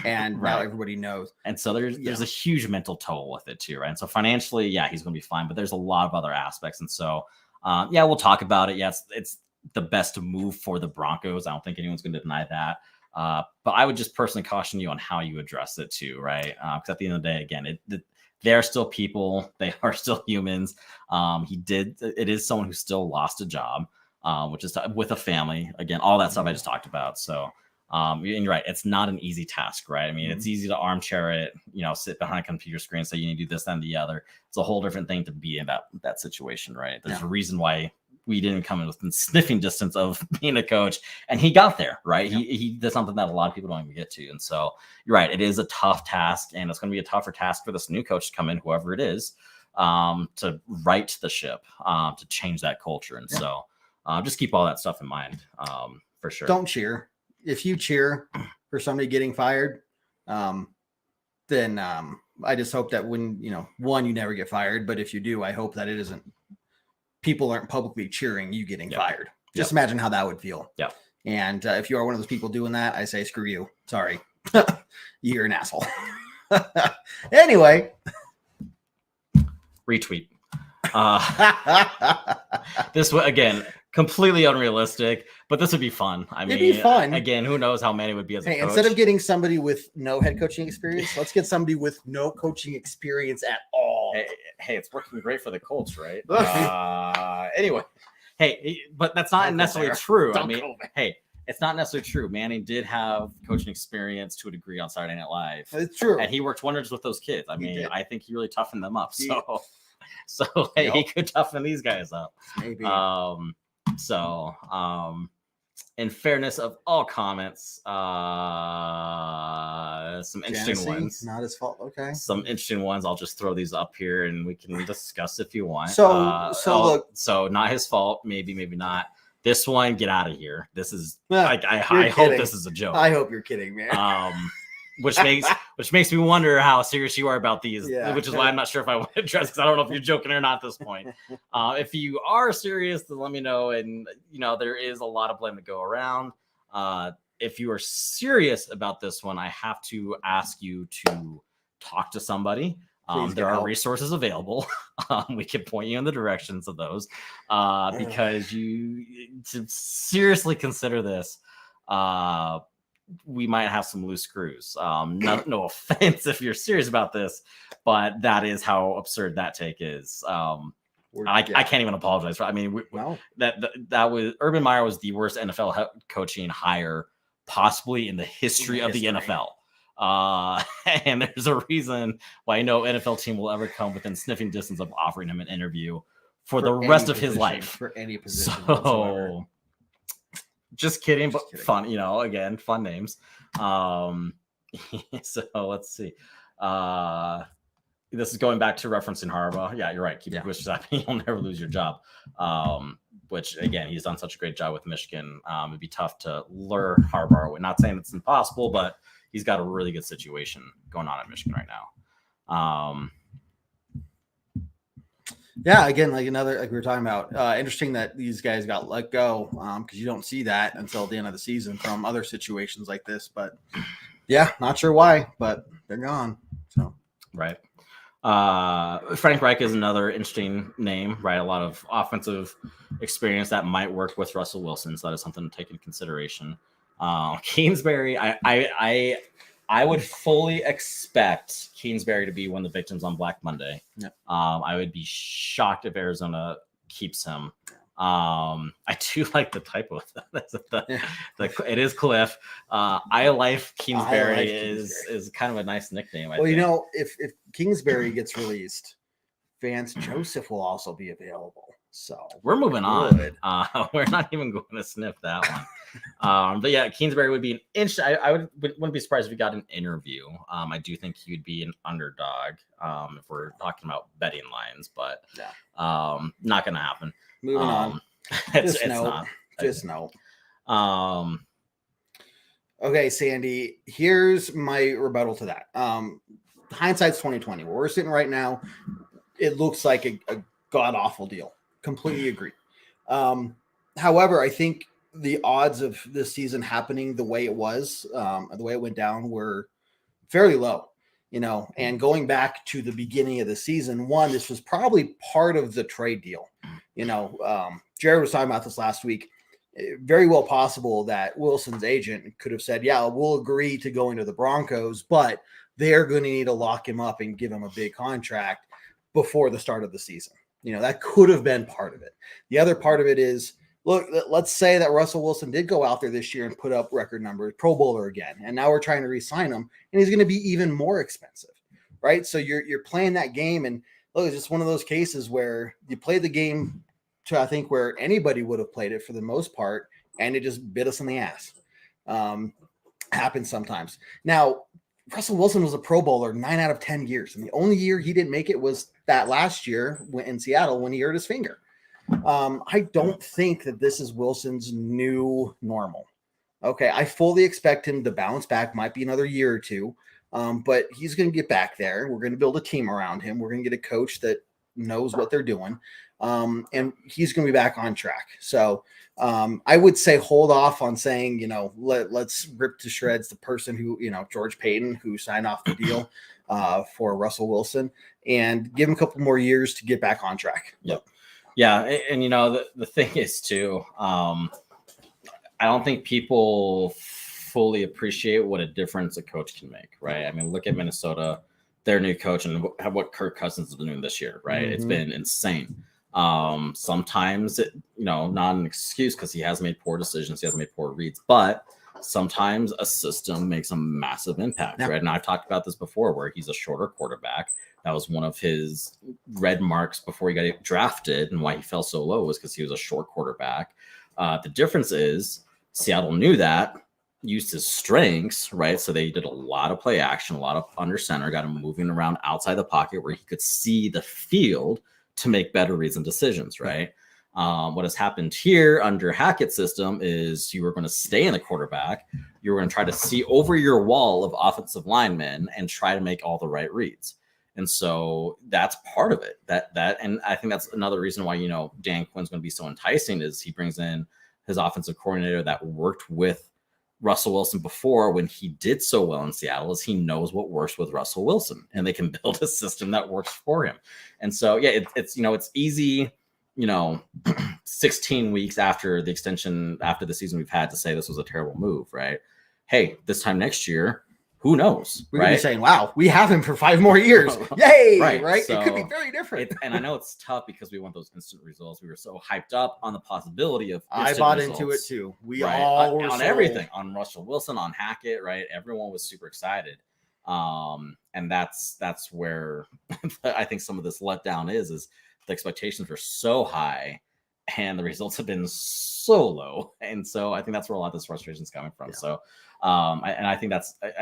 and now everybody knows. And so there's a huge mental toll with it too, right? And so financially, yeah, he's going to be fine, but there's a lot of other aspects. And so, we'll talk about it. Yes, it's the best move for the Broncos. I don't think anyone's going to deny that. But I would just personally caution you on how you address it too, right? Because at the end of the day, again, they are still people. They are still humans. It is someone who still lost a job, which is with a family. Again, all that stuff I just talked about. So, and you're right. It's not an easy task, right? I mean, it's easy to armchair it, sit behind a computer screen, say you need to do this and the other. It's a whole different thing to be in that situation, right? There's a reason why we didn't come in within sniffing distance of being a coach, and he got there, right? Yeah. He did something that a lot of people don't even get to. And so you're right. It is a tough task, and it's going to be a tougher task for this new coach to come in, whoever it is, to right the ship, to change that culture. And so just keep all that stuff in mind, for sure. Don't cheer. If you cheer for somebody getting fired, then I just hope that when, one, you never get fired, but if you do, I hope that it isn't, people aren't publicly cheering you getting fired. Just imagine how that would feel. Yeah. And if you are one of those people doing that, I say, screw you. Sorry. You're an asshole. Anyway. Retweet. This would, again, completely unrealistic, but this would be fun. I mean, it'd be fun. Again, who knows how Manny would be as a coach. Instead of getting somebody with no head coaching experience, let's get somebody with no coaching experience at all. Hey, it's working great for the Colts, right? Anyway, hey, but that's not necessarily true. Hey, it's not necessarily true. Manny did have coaching experience to a degree on Saturday Night Live. It's true. And he worked wonders with those kids. I mean, I think he really toughened them up. So hey, he could toughen these guys up. Maybe. In fairness of all comments, some interesting ones. Not his fault. Okay. Some interesting ones. I'll just throw these up here and we can discuss if you want. So not his fault. Maybe not. This one, get out of here. This is I hope this is a joke. I hope you're kidding, man. Which makes me wonder how serious you are about these, which is why I'm not sure if I want to address, because I don't know if you're joking or not at this point. If you are serious, then let me know. And there is a lot of blame to go around. If you are serious about this one, I have to ask you to talk to somebody. There are resources available. We can point you in the directions of those because you to seriously consider this. We might have some loose screws. No offense if you're serious about this, but that is how absurd that take is. I can't even apologize for. I mean, that was Urban Meyer was the worst NFL coaching hire possibly in the history of the NFL. And there's a reason why no NFL team will ever come within sniffing distance of offering him an interview for the rest of his life. For any position whatsoever. Just kidding, but fun, again, fun names. So let's see. This is going back to referencing Harbaugh. Yeah, you're right. Keep your wishes up. You'll never lose your job. Which, again, he's done such a great job with Michigan. It'd be tough to lure Harbaugh away. Not saying it's impossible, but he's got a really good situation going on at Michigan right now. Yeah, again, like we were talking about, interesting that these guys got let go because you don't see that until the end of the season from other situations like this. But yeah, not sure why, but they're gone. So right. Frank Reich is another interesting name, right? A lot of offensive experience that might work with Russell Wilson. So that is something to take into consideration. Kingsbury, I would fully expect Kingsbury to be one of the victims on Black Monday. Yeah. I would be shocked if Arizona keeps him. I do like the typo. It is Cliff. I like Kingsbury is kind of a nice nickname. I think. If Kingsbury gets released, Vance Joseph will also be available. So we're moving on. We're not even going to sniff that one. But yeah, Kingsbury would be an inch. I wouldn't be surprised if he got an interview. I do think he would be an underdog if we're talking about betting lines, but not going to happen. Moving on. It's not. Just no. Okay, Sandy. Here's my rebuttal to that. Hindsight's 2020. Where we're sitting right now, it looks like a god awful deal. Completely agree. However, I think the odds of this season happening the way it was, the way it went down, were fairly low. And going back to the beginning of the season, this was probably part of the trade deal. Jared was talking about this last week. Very well possible that Wilson's agent could have said, yeah, we'll agree to going to the Broncos, but they're going to need to lock him up and give him a big contract before the start of the season. That could have been part of it. The other part of it is, look, let's say that Russell Wilson did go out there this year and put up record numbers, Pro Bowler again, and now we're trying to re-sign him, and he's going to be even more expensive, right? So you're playing that game, and look, it's just one of those cases where you play the game to, I think, where anybody would have played it for the most part, and it just bit us in the ass. Happens sometimes. Now, Russell Wilson was a Pro Bowler 9 out of 10 years, and the only year he didn't make it was that last year in Seattle when he hurt his finger. I don't think that this is Wilson's new normal. Okay, I fully expect him to bounce back. Might be another year or two. But he's going to get back there. We're going to build a team around him. We're going to get a coach that knows what they're doing. And he's going to be back on track. So I would say hold off on saying, let's rip to shreds the person who, George Payton, who signed off the deal for Russell Wilson, and give him a couple more years to get back on track. Yep. Yeah. And the thing is too, I don't think people fully appreciate what a difference a coach can make, right? I mean, look at Minnesota, their new coach, and what Kirk Cousins has been doing this year, right? It's been insane. Sometimes not an excuse because he has made poor decisions, he has made poor reads, but sometimes a system makes a massive impact, right? And I've talked about this before, where he's a shorter quarterback. That was one of his red marks before he got drafted, and why he fell so low was because he was a short quarterback. The difference is Seattle knew that, used his strengths, right? So they did a lot of play action, a lot of under center, got him moving around outside the pocket where he could see the field to make better reads and decisions, right? What has happened here under Hackett's system is you were going to stay in the quarterback. You were going to try to see over your wall of offensive linemen and try to make all the right reads. And so that's part of it. And I think that's another reason why, Dan Quinn's going to be so enticing is he brings in his offensive coordinator that worked with Russell Wilson before when he did so well in Seattle, is he knows what works with Russell Wilson, and they can build a system that works for him. And so, yeah, it's easy, 16 weeks after the extension, after the season we've had, to say this was a terrible move, right? Hey, this time next year, who knows? We're right? Saying, wow, we have him for 5 more years. Yay! Right? So it could be very different. And I know it's tough because we want those instant results. We were so hyped up on the possibility of I bought into it too. We all were on everything, on Russell Wilson, on Hackett, right? Everyone was super excited. And that's where I think some of this letdown is the expectations were so high and the results have been so low. And so I think that's where a lot of this frustration is coming from. Yeah. So I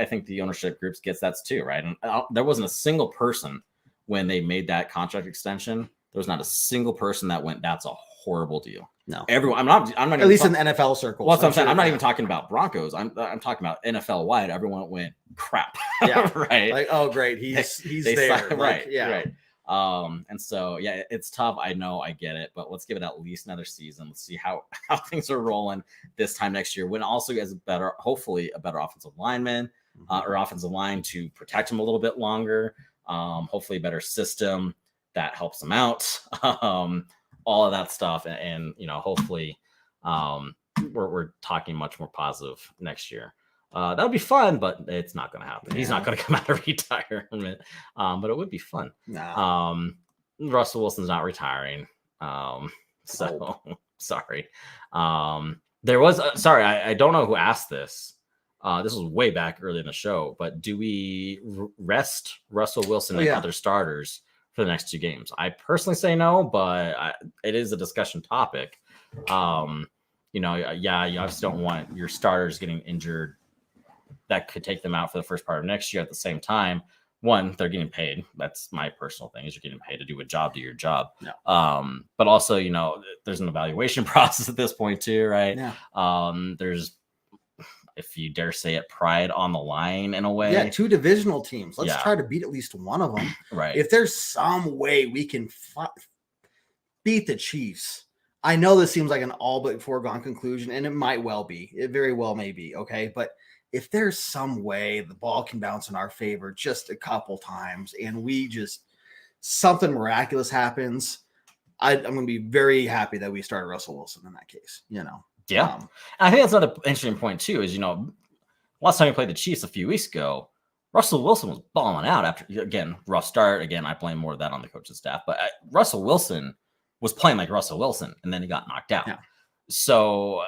think the ownership groups gets that too, right? And there wasn't a single person when they made that contract extension. There was not a single person that went, "That's a horrible deal." No, everyone. I'm not. At least in the NFL circles. Well, that's what I'm saying. I'm not even talking about Broncos. I'm talking about NFL wide. Everyone went, "Crap." Yeah, right. Like, oh, great, he's there. Right. Yeah. Right. And so, yeah, it's tough. I know, I get it, but let's give it at least another season. Let's see how things are rolling this time next year, when also he has hopefully a better offensive lineman or offensive line to protect him a little bit longer. Hopefully a better system that helps him out. All of that stuff. And hopefully we're talking much more positive next year. That would be fun, but it's not going to happen. Yeah. He's not going to come out of retirement, but it would be fun. No. Russell Wilson's not retiring. Sorry. There was, I don't know who asked this. This was way back early in the show, but do we rest Russell Wilson and other starters for the next 2 games? I personally say no, but it is a discussion topic. You obviously don't want your starters getting injured. That could take them out for the first part of next year. At the same time, one, they're getting paid. That's my personal thing, is you're getting paid to do do your job. Yeah. But also, there's an evaluation process at this point too, right? Yeah. There's, if you dare say it, pride on the line in a way. Yeah, 2 divisional teams. Let's try to beat at least one of them. Right. If there's some way we can beat the Chiefs, I know this seems like an all but foregone conclusion, and it might well be. It very well may be, okay? But if there's some way the ball can bounce in our favor just a couple times and something miraculous happens, I'm going to be very happy that we started Russell Wilson in that case, Yeah. I think that's another interesting point too, is, last time we played the Chiefs a few weeks ago, Russell Wilson was balling out after, again, rough start. Again, I blame more of that on the coaching staff, but Russell Wilson was playing like Russell Wilson, and then he got knocked out. Yeah. So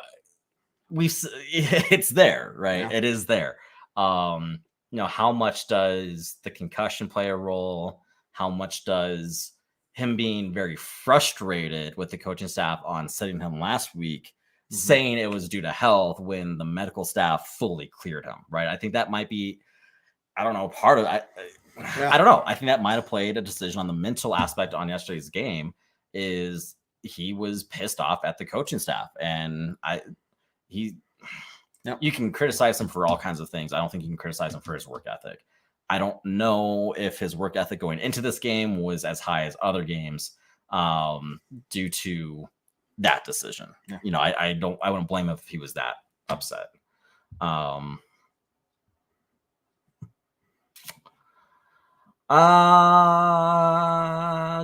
it's there, right? Yeah. It is there. How much does the concussion play a role? How much does him being very frustrated with the coaching staff on sitting him last week, saying it was due to health when the medical staff fully cleared him, right? I think that might be, I don't know, part of it. I don't know. I think that might have played a decision on the mental aspect on yesterday's game. Is he was pissed off at the coaching staff, and you can criticize him for all kinds of things. I don't think you can criticize him for his work ethic. I don't know if his work ethic going into this game was as high as other games due to that decision. Yeah. You know, I wouldn't blame him if he was that upset.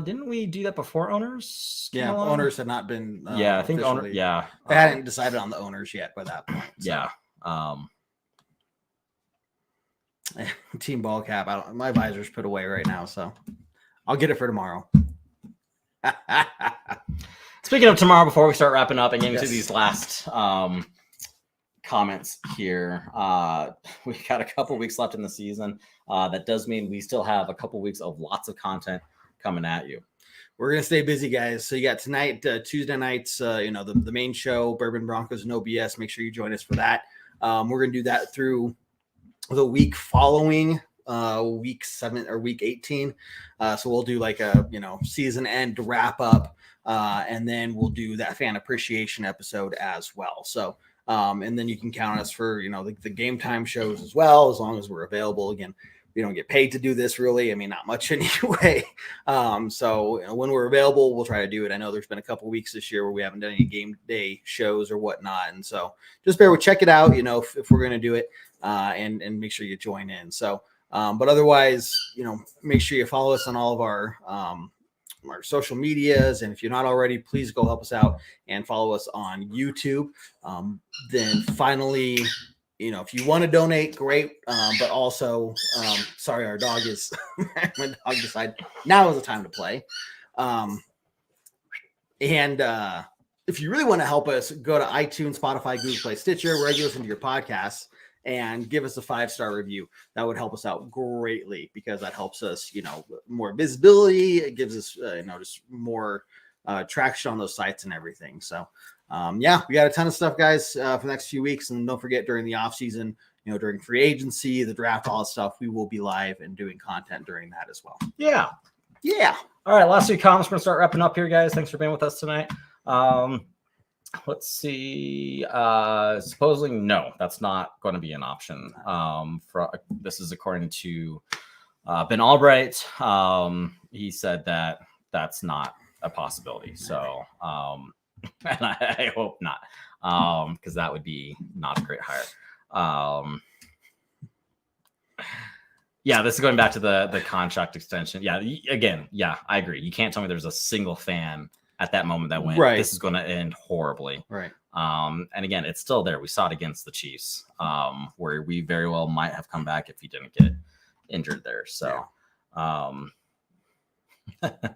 Didn't we do that before owners? Yeah, owners had not been. I think owner. officially- Yeah, They hadn't decided on the owners yet by that point. So. yeah. Team ball cap. My visor's put away right now, so I'll get it for tomorrow. Speaking of tomorrow, before we start wrapping up and getting to Yes. these last comments here, we've got a couple weeks left in the season. That does mean we still have a couple weeks of lots of content coming at you. We're gonna stay busy, guys. So you got tonight, Tuesday nights. The main show, Bourbon Broncos and OBS. Make sure you join us for that. We're gonna do that through the week following week 7 or week 18. So we'll do like a season end wrap up, and then we'll do that fan appreciation episode as well. So and then you can count on us for the game time shows as well, as long as we're available. Again, we don't get paid to do this, really. I mean, not much anyway. So when we're available, we'll try to do it. I know there's been a couple weeks this year where we haven't done any game day shows or whatnot, and so just check it out. If we're going to do it, and make sure you join in. So, but otherwise, make sure you follow us on all of our social medias, and if you're not already, please go help us out and follow us on YouTube. Then finally, if you want to donate, great. But also, sorry, our dog is my dog decided now is the time to play. And if you really want to help us, go to iTunes, Spotify, Google Play, Stitcher, wherever you listen to your podcasts, and give us a 5-star review. That would help us out greatly, because that helps us, more visibility. It gives us, just more traction on those sites and everything. So, we got a ton of stuff, guys, for the next few weeks. And don't forget, during the off season, during free agency, the draft, all that stuff, we will be live and doing content during that as well. Yeah. All right, last few comments. We're gonna start wrapping up here, guys. Thanks for being with us tonight. Let's see. Supposedly, no, that's not going to be an option. This is according to Ben Albright. He said that that's not a possibility. So, and I hope not, because that would be not a great hire. Yeah, this is going back to the contract extension. Yeah, again, I agree. You can't tell me there's a single fan at that moment that went, right, this is going to end horribly. Right. And again, it's still there. We saw it against the Chiefs, where we very well might have come back if he didn't get injured there. So,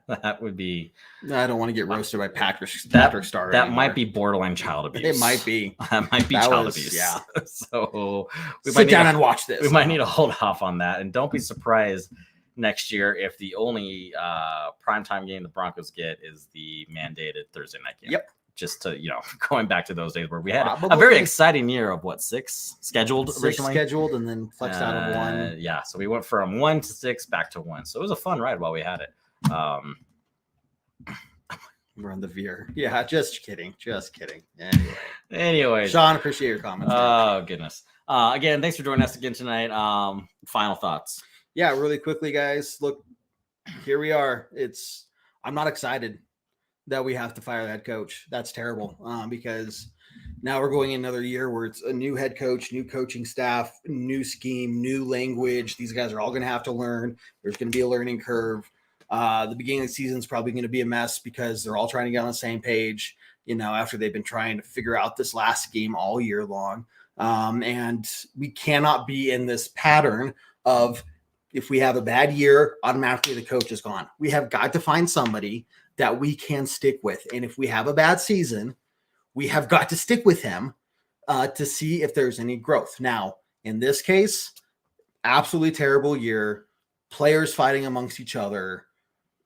that would be. I don't want to get roasted by Patrick Starter. That might be borderline child abuse. It might be. That might be child abuse. Yeah. So we sit down and watch this. We might need to hold off on that, and don't be surprised next year if the only primetime game the Broncos get is the mandated Thursday night game. Yep. Just to, going back to those days where we had a very exciting year of 6 scheduled originally. Scheduled and then flexed out of 1. Yeah. So we went from 1 to 6 back to 1. So it was a fun ride while we had it. We're on the veer. Yeah, just kidding. Anyway. Sean, appreciate your comments. Oh, goodness. Again, thanks for joining us again tonight. Final thoughts. Yeah, really quickly, guys. Look, here we are. I'm not excited that we have to fire that coach. That's terrible, because now we're going another year where it's a new head coach, new coaching staff, new scheme, new language. These guys are all going to have to learn. There's going to be a learning curve. The beginning of the season is probably going to be a mess because they're all trying to get on the same page, after they've been trying to figure out this last scheme all year long. And we cannot be in this pattern of, if we have a bad year, automatically the coach is gone. We have got to find somebody that we can stick with. And if we have a bad season, we have got to stick with him to see if there's any growth. Now, in this case, absolutely terrible year, players fighting amongst each other,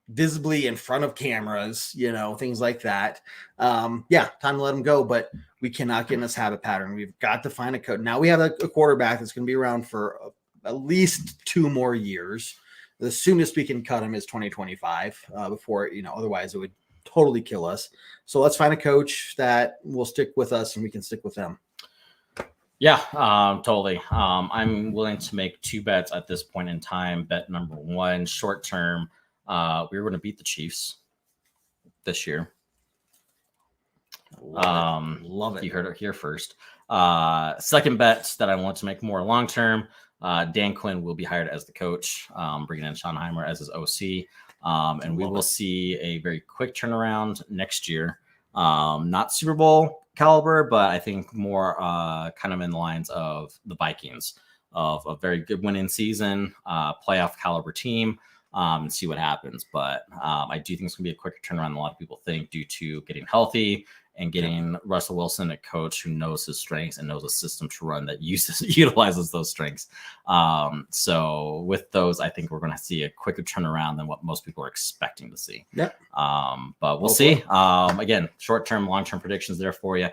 visibly in front of cameras, things like that. Time to let him go, but we cannot get in this habit pattern. We've got to find a coach. Now we have a quarterback that's going to be around for at least 2 more years. The soonest we can cut him is 2025 before, otherwise it would totally kill us. So let's find a coach that will stick with us and we can stick with them. Yeah, totally. I'm willing to make 2 bets at this point in time. Bet number 1, short term, we're going to beat the Chiefs this year. Love it. You heard it here first. Second bet that I want to make more long term. Dan Quinn will be hired as the coach, bringing in Schottenheimer as his OC, and we will see a very quick turnaround next year. Not Super Bowl caliber, but I think more kind of in the lines of the Vikings, of a very good winning season, playoff caliber team, and see what happens. But I do think it's going to be a quicker turnaround than a lot of people think, due to getting healthy and getting Russell Wilson, a coach who knows his strengths and knows a system to run that utilizes those strengths. So with those, I think we're going to see a quicker turnaround than what most people are expecting to see. Yeah. But we'll see. Again, short-term, long-term predictions there for you.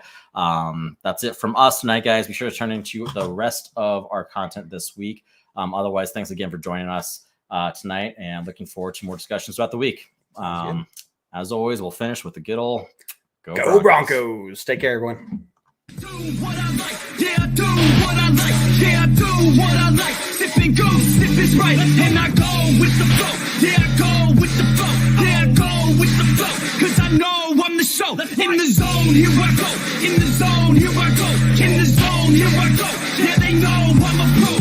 That's it from us tonight, guys. Be sure to turn into the rest of our content this week. Otherwise, thanks again for joining us tonight, and looking forward to more discussions throughout the week. As always, we'll finish with the good old Go Broncos. Take care, everyone. Do what I like, yeah, I do what I like, yeah, I do what I like. Sip and go, sip is right, and I go with the flow, yeah, I go with the flow, yeah, I go with the flow, cause I know I'm the show. In the zone, here I go, in the zone, here I go, in the zone, here I go, yeah, they know I'm a pro.